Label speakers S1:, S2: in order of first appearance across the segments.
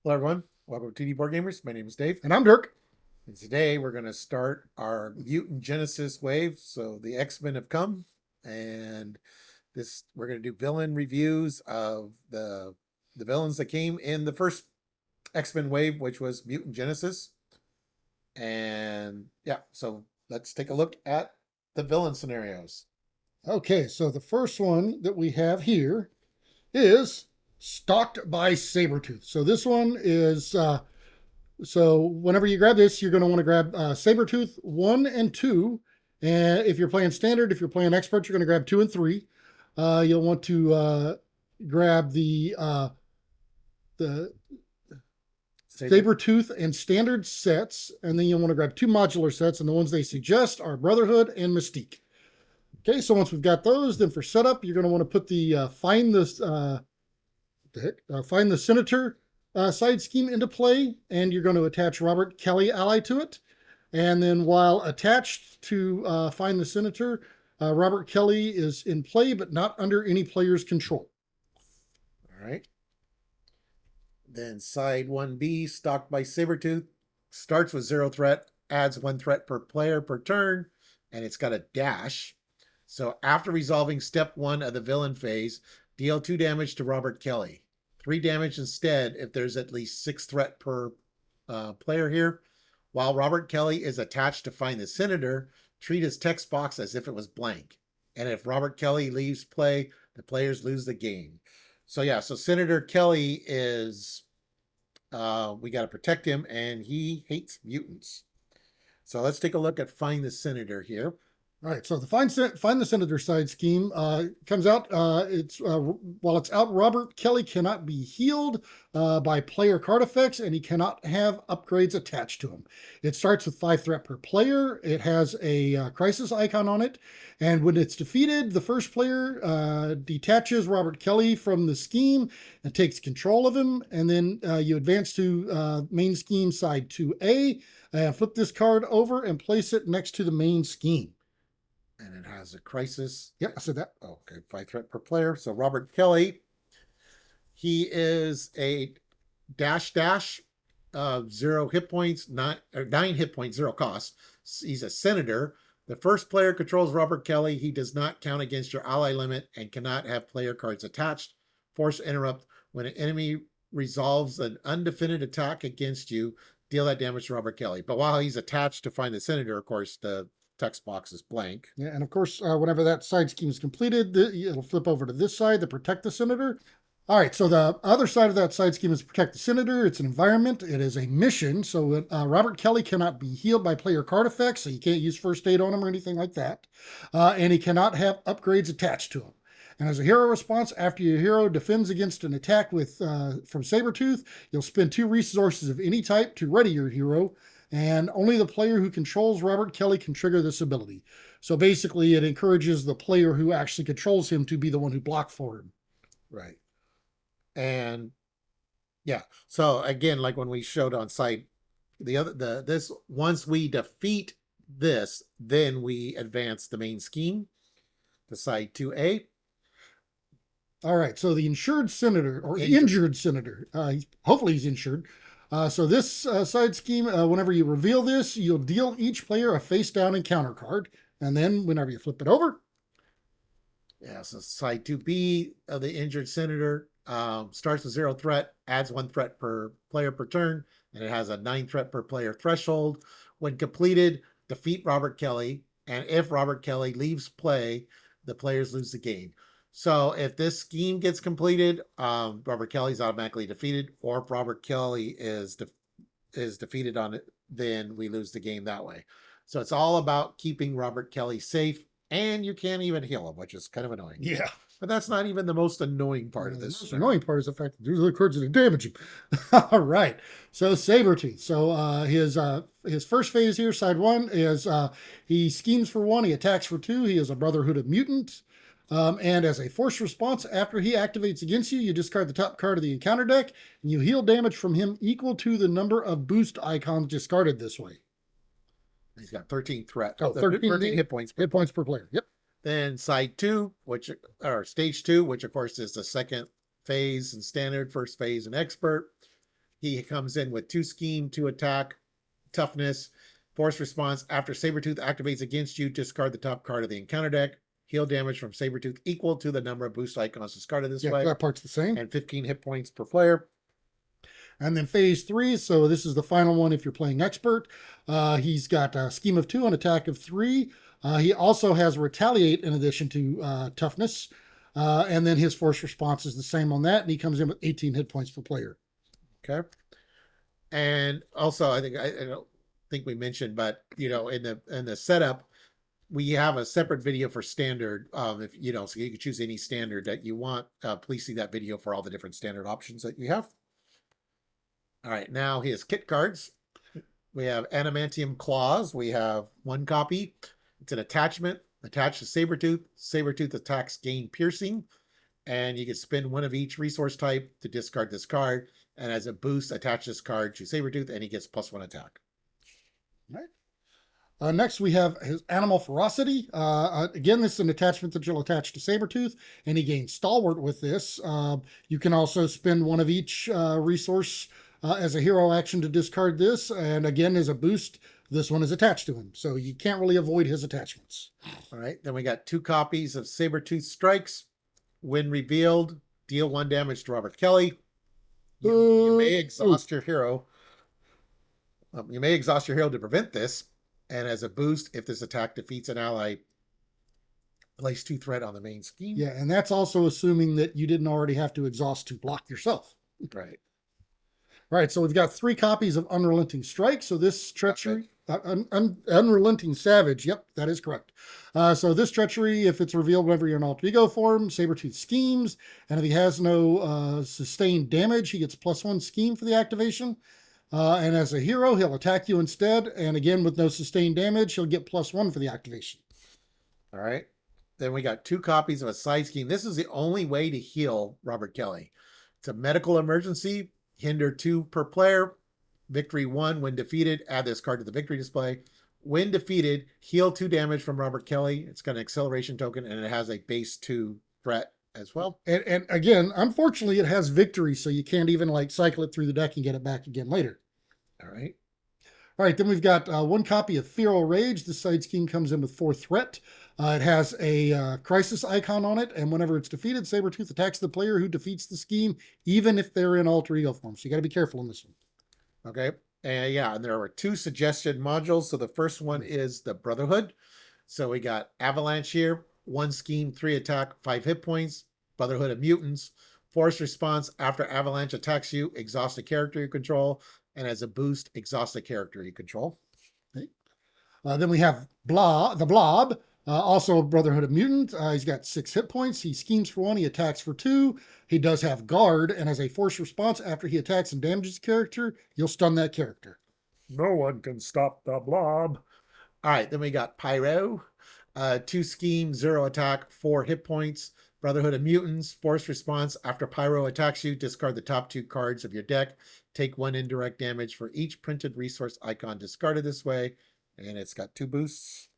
S1: Hello, everyone. Welcome to 2D Board Gamers. My name is Dave,
S2: And I'm Dirk.
S1: and today we're going to start our Mutant Genesis wave. So the X-Men have come, and this we're going to do villain reviews of the villains that came in the first X-Men wave, which was Mutant Genesis. And yeah, so let's take a look at the villain scenarios.
S2: Okay, so the first one that we have here is Stalked by Sabretooth. So this one is, so whenever you grab this, you're going to want to grab Sabretooth 1 and 2. And if you're playing standard, if you're playing expert, you're going to grab 2 and 3. You'll want to grab the Sabretooth and standard sets, and then you'll want to grab 2 modular sets, and the ones they suggest are Brotherhood and Mystique. Okay, so once we've got those, then for setup, you're going to want to put the find the Senator side scheme into play, and you're going to attach Robert Kelly ally to it. And then while attached to find the Senator, Robert Kelly is in play, but not under any player's control.
S1: All right. Then side 1B, Stalked by Sabretooth, starts with 0 threat, adds 1 threat per player per turn, and it's got a dash. So after resolving step 1 of the villain phase, deal 2 damage to Robert Kelly. 3 damage instead if there's at least 6 threat per player here. While Robert Kelly is attached to find the Senator, treat his text box as if it was blank. And if Robert Kelly leaves play, the players lose the game. So yeah, so Senator Kelly is, we got to protect him, and he hates mutants. So let's take a look at Find the Senator here.
S2: All right, so the find the Senator side scheme comes out. While it's out, Robert Kelly cannot be healed by player card effects, and he cannot have upgrades attached to him. It starts with 5 threat per player. It has a crisis icon on it, and when it's defeated, the first player detaches Robert Kelly from the scheme and takes control of him, and then you advance to main scheme side 2A, flip this card over and place it next to the main scheme.
S1: And it has a crisis.
S2: Yep, I said that.
S1: Okay, 5 threat per player. So Robert Kelly, he is a dash, 0 hit points, 9 hit points, 0 cost. He's a Senator. The first player controls Robert Kelly. He does not count against your ally limit and cannot have player cards attached. Force interrupt. When an enemy resolves an undefended attack against you, deal that damage to Robert Kelly. But while he's attached to find the Senator, of course, the text box is blank.
S2: Yeah, and of course, whenever that side scheme is completed, it'll flip over to this side to protect the Senator. All right, so the other side of that side scheme is protect the Senator. It's an environment. It is a mission. So Robert Kelly cannot be healed by player card effects, so you can't use first aid on him or anything like that. And he cannot have upgrades attached to him. And as a hero response, after your hero defends against an attack from Sabretooth, you'll spend 2 resources of any type to ready your hero, and only the player who controls Robert Kelly can trigger this ability. So basically, it encourages the player who actually controls him to be the one who blocked for him.
S1: Right. And yeah, so again, like when we showed on site, this once we defeat this, then we advance the main scheme to side 2A.
S2: All right, so the insured Senator, or injured Senator, hopefully he's insured. So this side scheme, whenever you reveal this, you'll deal each player a face-down encounter card. And then whenever you flip it over.
S1: Yeah, so side 2B of the injured Senator starts with 0 threat, adds 1 threat per player per turn, and it has a 9 threat per player threshold. When completed, defeat Robert Kelly, and if Robert Kelly leaves play, the players lose the game. So if this scheme gets completed, Robert Kelly's automatically defeated, or if Robert Kelly is defeated on it, then we lose the game that way. So it's all about keeping Robert Kelly safe, and you can't even heal him, which is kind of annoying.
S2: Yeah.
S1: But that's not even the most annoying part of this.
S2: The most annoying part is the fact that these are the cards that damage him. All right. So Sabretooth. So his first phase here, side 1, is he schemes for 1, he attacks for 2, he is a Brotherhood of Mutants. And as a force response, after he activates against you, you discard the top card of the encounter deck, and you heal damage from him equal to the number of boost icons discarded this way.
S1: He's got 13 threat.
S2: Oh, 13
S1: hit points.
S2: Hit points per player. Yep.
S1: Then side 2, stage 2, which of course is the second phase in standard, first phase in expert. He comes in with 2 scheme, 2 attack, toughness, force response. After Sabretooth activates against you, discard the top card of the encounter deck. Heal damage from Sabretooth equal to the number of boost icons discarded this way.
S2: That part's the same.
S1: And 15 hit points per player.
S2: And then phase 3, so this is the final one if you're playing expert. He's got a scheme of 2 and attack of 3. He also has retaliate in addition to toughness. And then his force response is the same on that, and he comes in with 18 hit points per player.
S1: Okay. And also, I don't think we mentioned, but in the setup, we have a separate video for standard. If so you can choose any standard that you want. Please see that video for all the different standard options that you have. All right, now his kit cards. We have Adamantium Claws. We have 1 copy. It's an attachment attached to Sabretooth. Sabretooth attacks gain piercing, and you can spend 1 of each resource type to discard this card. And as a boost, attach this card to Sabretooth, and he gets +1 attack.
S2: All right. Next, we have his Animal Ferocity. Again, this is an attachment that you'll attach to Sabretooth, and he gains Stalwart with this. You can also spend 1 of each resource as a hero action to discard this. And again, as a boost, this one is attached to him. So you can't really avoid his attachments.
S1: All right. Then we got 2 copies of Sabretooth Strikes. When revealed, deal 1 damage to Robert Kelly. You may exhaust your hero. You may exhaust your hero to prevent this. And as a boost, if this attack defeats an ally, place 2 threat on the main scheme.
S2: Yeah, and that's also assuming that you didn't already have to exhaust to block yourself.
S1: Right.
S2: All right, so we've got 3 copies of Unrelenting Strike. So this treachery, Unrelenting Savage. Yep, that is correct. So this treachery, if it's revealed whenever you're in alter ego form, Sabretooth schemes, and if he has no sustained damage, he gets +1 scheme for the activation. And as a hero, he'll attack you instead. And again, with no sustained damage, he'll get +1 for the activation.
S1: All right. Then we got 2 copies of a side scheme. This is the only way to heal Robert Kelly. It's a medical emergency. Hinder 2 per player. Victory 1 when defeated. Add this card to the victory display. When defeated, heal 2 damage from Robert Kelly. It's got an acceleration token, and it has a base 2 threat as well.
S2: And again, unfortunately, it has victory, so you can't even like cycle it through the deck and get it back again later.
S1: All right.
S2: All right, then we've got 1 copy of Feral Rage. This side scheme comes in with 4 threat. It has a crisis icon on it, and whenever it's defeated, Sabretooth attacks the player who defeats the scheme, even if they're in alter ego form. So you got to be careful on this one.
S1: Okay. And yeah, and there are 2 suggested modules. So the first one is the Brotherhood. So we got Avalanche here. 1 scheme, 3 attack, 5 hit points. Brotherhood of Mutants. Force response after Avalanche attacks you, exhaust a character you control. And as a boost, exhaust a character you control.
S2: Okay. Then we have the Blob. Also a Brotherhood of Mutant. He's got 6 hit points. He schemes for 1. He attacks for 2. He does have guard, and as a force response, after he attacks and damages a character, you'll stun that character.
S1: No one can stop the Blob. All right, then we got Pyro. 2 scheme, 0 attack, 4 hit points. Brotherhood of Mutants. Force response after Pyro attacks you, discard the top 2 cards of your deck. Take 1 indirect damage for each printed resource icon discarded this way, and it's got 2 boosts.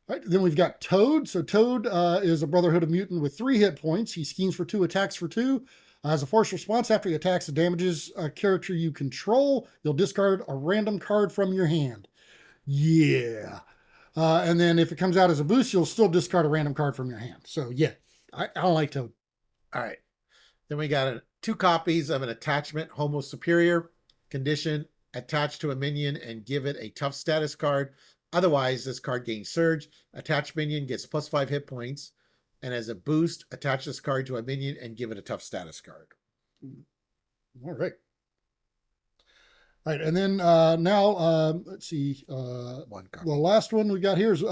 S2: All right, then we've got Toad. So Toad is a Brotherhood of Mutant with 3 hit points. He schemes for 2, attacks for 2. As a force response, after he attacks and damages a character you control, you'll discard a random card from your hand. Yeah. And then if it comes out as a boost, you'll still discard a random card from your hand. So yeah, I don't like Toad.
S1: All right. Then we got 2 copies of an attachment, Homo Superior. Condition, attach to a minion and give it a tough status card. Otherwise, this card gains Surge. Attached minion gets +5 hit points. And as a boost, attach this card to a minion and give it a tough status card.
S2: All right. All right, and then now, let's see.
S1: 1 copy.
S2: The last one we got here is it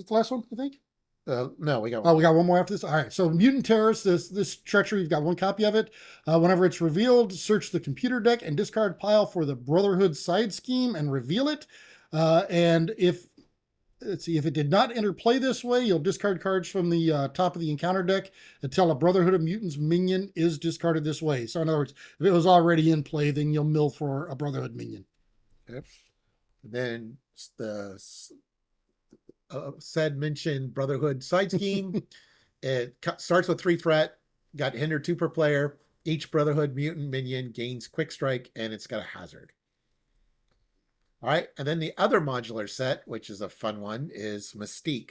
S2: the last one, I think?
S1: No, we got 1.
S2: Oh, we got 1 more after this. All right, so Mutant Terrorist, this treachery, you've got 1 copy of it. Whenever it's revealed, search the computer deck and discard pile for the Brotherhood side scheme and reveal it. And if it did not interplay this way, you'll discard cards from the top of the encounter deck until a Brotherhood of Mutants minion is discarded this way. So in other words, if it was already in play, then you'll mill for a Brotherhood minion.
S1: Yep. Then the said mentioned Brotherhood side scheme. It starts with 3 threat, got hinder 2 per player, Each Brotherhood mutant minion gains quick strike, and it's got a hazard. All right, and then the other modular set, which is a fun one, is Mystique.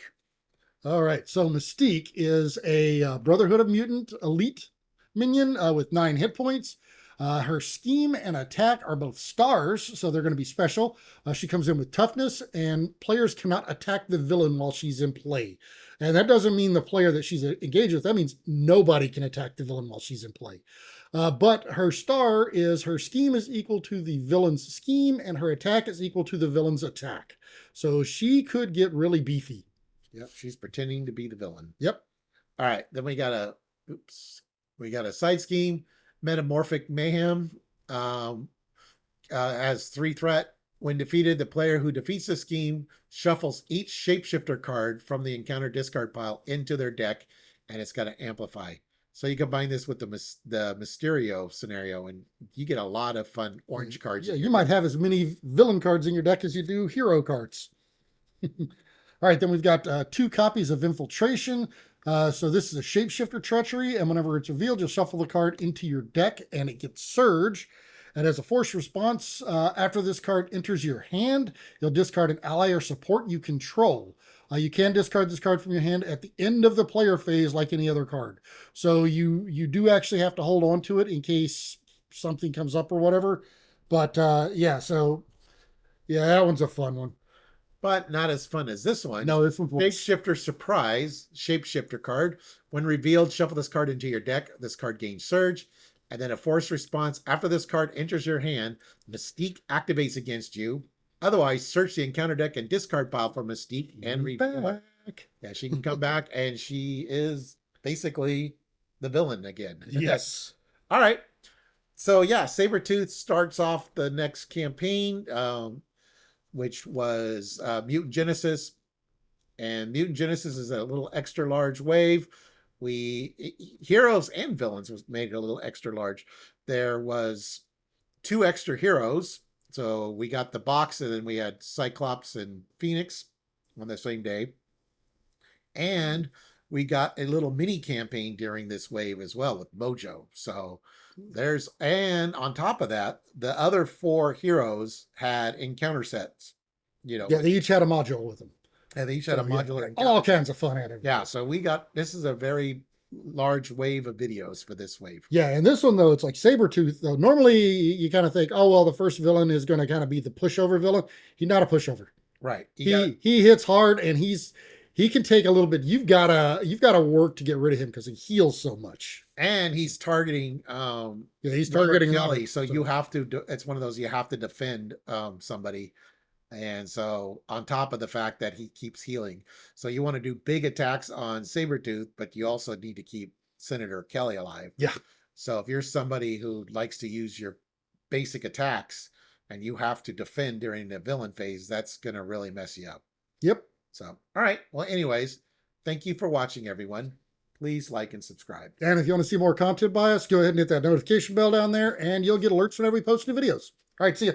S2: All right, so Mystique is a Brotherhood of Mutant elite minion with 9 hit points. Her scheme and attack are both stars, so they're going to be special. She comes in with toughness, and players cannot attack the villain while she's in play. And that doesn't mean the player that she's engaged with. That means nobody can attack the villain while she's in play. But her star is her scheme is equal to the villain's scheme, and her attack is equal to the villain's attack. So she could get really beefy.
S1: Yep, she's pretending to be the villain.
S2: Yep.
S1: All right, then we got a side scheme, Metamorphic Mayhem. Has 3 threat. When defeated, the player who defeats the scheme shuffles each shapeshifter card from the encounter discard pile into their deck, and it's got to amplify. So you combine this with the Mysterio scenario, and you get a lot of fun orange cards.
S2: Yeah, you might have as many villain cards in your deck as you do hero cards. All right, then we've got 2 copies of Infiltration. So this is a Shapeshifter Treachery, and whenever it's revealed, you'll shuffle the card into your deck, and it gets Surge. And as a force response, after this card enters your hand, you'll discard an ally or support you control. You can discard this card from your hand at the end of the player phase like any other card. So you do actually have to hold on to it in case something comes up or whatever. But yeah, that one's a fun one.
S1: But not as fun as this one.
S2: No, this one's
S1: Shapeshifter Surprise, Shapeshifter card. When revealed, shuffle this card into your deck. This card gains Surge. And then a force response. After this card enters your hand, Mystique activates against you. Otherwise, search the encounter deck and discard pile for Mystique and reveal back. Yeah, she can come back, and she is basically the villain again.
S2: Yes.
S1: All right. So yeah, Sabretooth starts off the next campaign, which was Mutant Genesis. And Mutant Genesis is a little extra large wave. Heroes and villains was made a little extra large. There was 2 extra heroes. So we got the box, and then we had Cyclops and Phoenix on the same day. And we got a little mini campaign during this wave as well with Mojo. So and on top of that, the other 4 heroes had encounter sets. Yeah,
S2: they each had a module with them.
S1: And they each had a modular.
S2: All kinds of fun at it.
S1: Yeah, so this is a very large wave of videos for this wave.
S2: Yeah, and this one, though, it's like Sabretooth. Though normally you kind of think, oh, well, the first villain is going to kind of be the pushover villain. He's not a pushover.
S1: Right.
S2: He hits hard, and he can take a little bit. You've got to work to get rid of him because he heals so much.
S1: And he's targeting
S2: he's targeting
S1: Kelly, so you have to it's one of those you have to defend somebody. And so on top of the fact that he keeps healing. So you want to do big attacks on Sabretooth, but you also need to keep Senator Kelly alive.
S2: Yeah.
S1: So if you're somebody who likes to use your basic attacks and you have to defend during the villain phase, that's going to really mess you up.
S2: Yep.
S1: So, all right. Well, anyways, thank you for watching, everyone. Please like and subscribe.
S2: And if you want to see more content by us, go ahead and hit that notification bell down there, and you'll get alerts whenever we post new videos. All right, see ya.